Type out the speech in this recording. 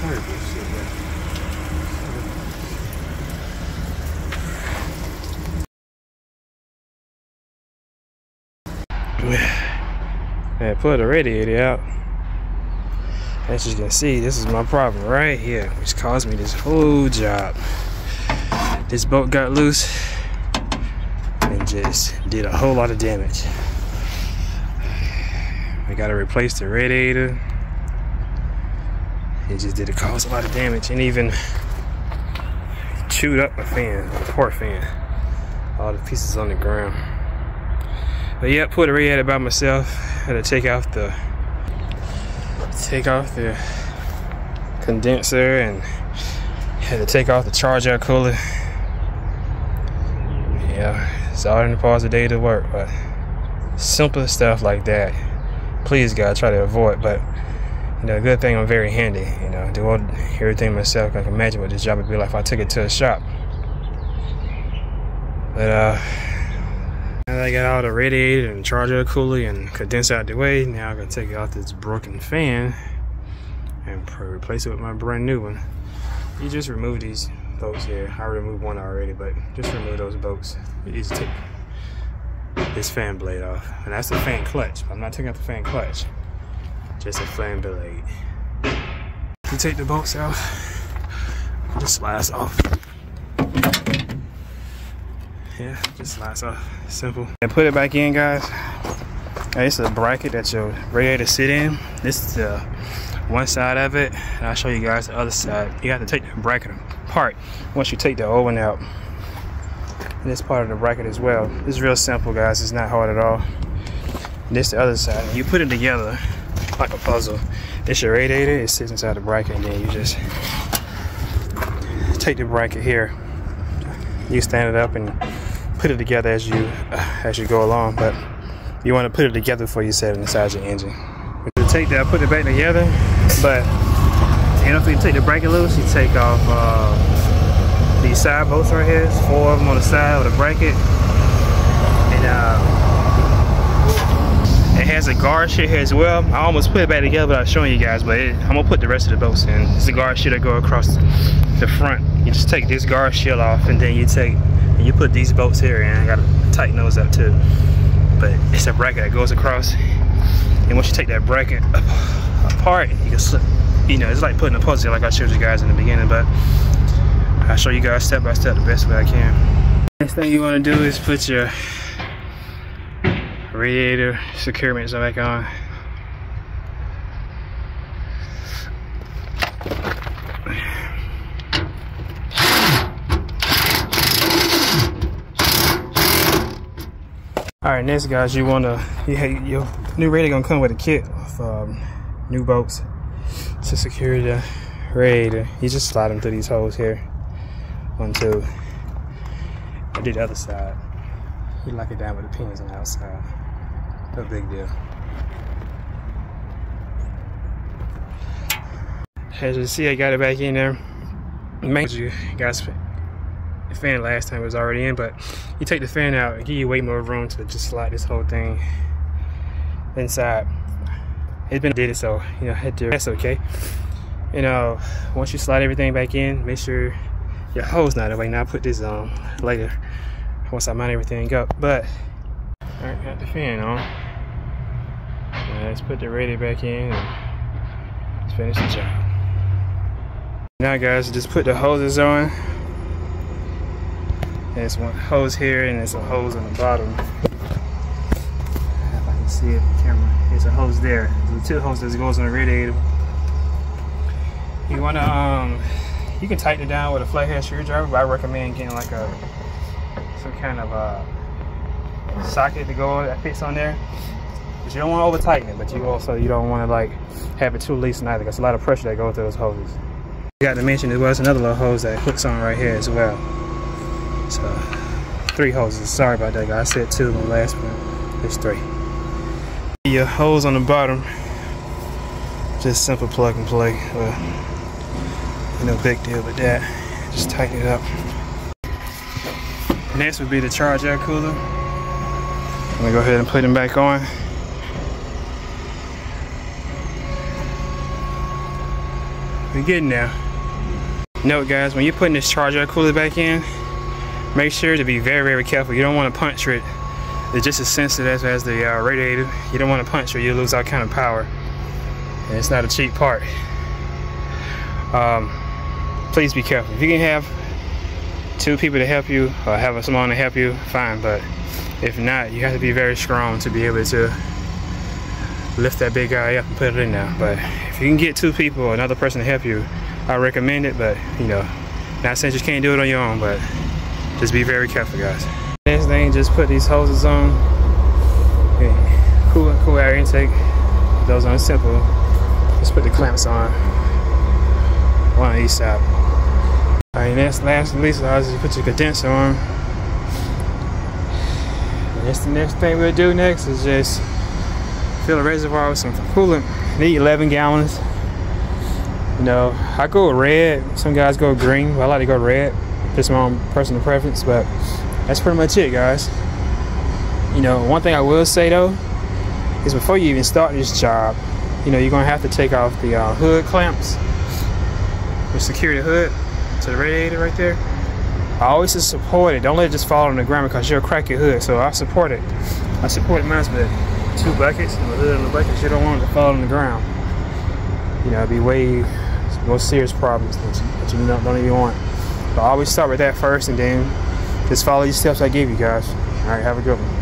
Terrible shit, man. I put the radiator out. As you can see, this is my problem right here, which caused me this whole job. This bolt got loose and just did a whole lot of damage. I gotta replace the radiator. It just did cause a lot of damage and even chewed up my fan, the port fan. All the pieces on the ground. But yeah, put the radiator by myself. Had to take off the condenser and had to take off the charger cooler. Yeah, it's all in the parts of the day to work, but simple stuff like that, please God, try to avoid. But you know, good thing I'm very handy. You know, do everything myself. I can imagine what this job would be like if I took it to a shop. But now that I got all the radiator and charger cooler and condenser out the way, now I'm gonna take out this broken fan and replace it with my brand new one. You just remove these bolts here. I removed one already, but just remove those bolts. You just take this fan blade off, and that's the fan clutch. I'm not taking out the fan clutch, just a fan blade. You take the bolts out, it just slides off. Yeah, just slides off. Simple. And put it back in, guys. This is a bracket that your radiator sit in. This is the one side of it, and I'll show you guys the other side. You have to take the bracket apart once you take the old one out. And this part of the bracket as well. This is real simple, guys. It's not hard at all. And this the other side. You put it together like a puzzle. This your radiator. It sits inside the bracket, and then you just take the bracket here. You stand it up and put it together as you go along, but you want to put it together before you set it inside your engine. You take that, put it back together, but you know, if you take the bracket loose, you take off these side bolts right here. There's 4 of them on the side of the bracket, and it has a guard shit here as well. I almost put it back together without showing you guys, but I'm gonna put the rest of the bolts in. It's a guard shit that go across the front. You just take this guard shield off, and then you put these bolts here, and I gotta tighten those up too. But it's a bracket that goes across, and once you take that bracket apart, you can slip. You know, it's like putting a puzzle like I showed you guys in the beginning, but I'll show you guys step by step the best way I can. Next thing you want to do is put your radiator securements back on. Alright, next guys, your new radiator gonna come with a kit of new bolts to secure the radiator. You just slide them through these holes here. 1, 2. I did the other side. You lock it down with the pins on the outside. No big deal. As you see, I got it back in there. Make sure you guys, the fan last time was already in, but you take the fan out and give you way more room to just slide this whole thing inside. It's been did it, so you know, that's okay. You know, once you slide everything back in, make sure your hole's not away. Now I put this on later once I mount everything up. But alright, got the fan on. Now let's put the radiator back in and let's finish the job. Now guys, just put the hoses on. There's one hose here and there's a hose on the bottom. If I can see it on the camera. There's a hose there. There's 2 hoses that goes on the radiator. You wanna you can tighten it down with a flathead screwdriver, but I recommend getting like some kind of socket to go that fits on there. But you don't want to over tighten it, but you don't want to like have it too loose either. There's a lot of pressure that goes through those hoses. You got to mention there was another little hose that hooks on right here as well. So 3 hoses. Sorry about that, guys. I said 2 on the last one. There's 3. Your hose on the bottom, just simple plug and play. No big deal with that. Just tighten it up. Next would be the charger cooler. I'm gonna go ahead and put them back on. we're getting there. Note guys, when you're putting this charger cooler back in, make sure to be very, very careful. You don't want to puncture it. It's just as sensitive as the radiator. You don't want to puncture it, you'll lose all kind of power. And it's not a cheap part. Please be careful. If you can have 2 people to help you or have someone to help you, fine, but if not, you have to be very strong to be able to lift that big guy up and put it in there. But if you can get 2 people or another person to help you, I recommend it, but you know, not saying you can't do it on your own, but just be very careful guys. Next thing, just put these hoses on. Cool air intake. Those are simple. Just put the clamps on. One on each side. Alright, next, last but least, you put your condenser on. That's the next thing we'll do next is just fill a reservoir with some coolant. Need 11 gallons. You know, I go red. Some guys go green, but I like to go red. Just my own personal preference, but that's pretty much it, guys. You know, one thing I will say though is before you even start this job, you know, you're gonna have to take off the hood clamps, which secure the hood to the radiator right there. I always just support it. Don't let it just fall on the ground because you'll crack your hood. So I support it. I support mine with 2 buckets and the hood on the buckets. You don't want it to fall on the ground. You know, it'd be way more serious problems that you don't even want. So I always start with that first and then just follow these steps I give you guys. All right, have a good one.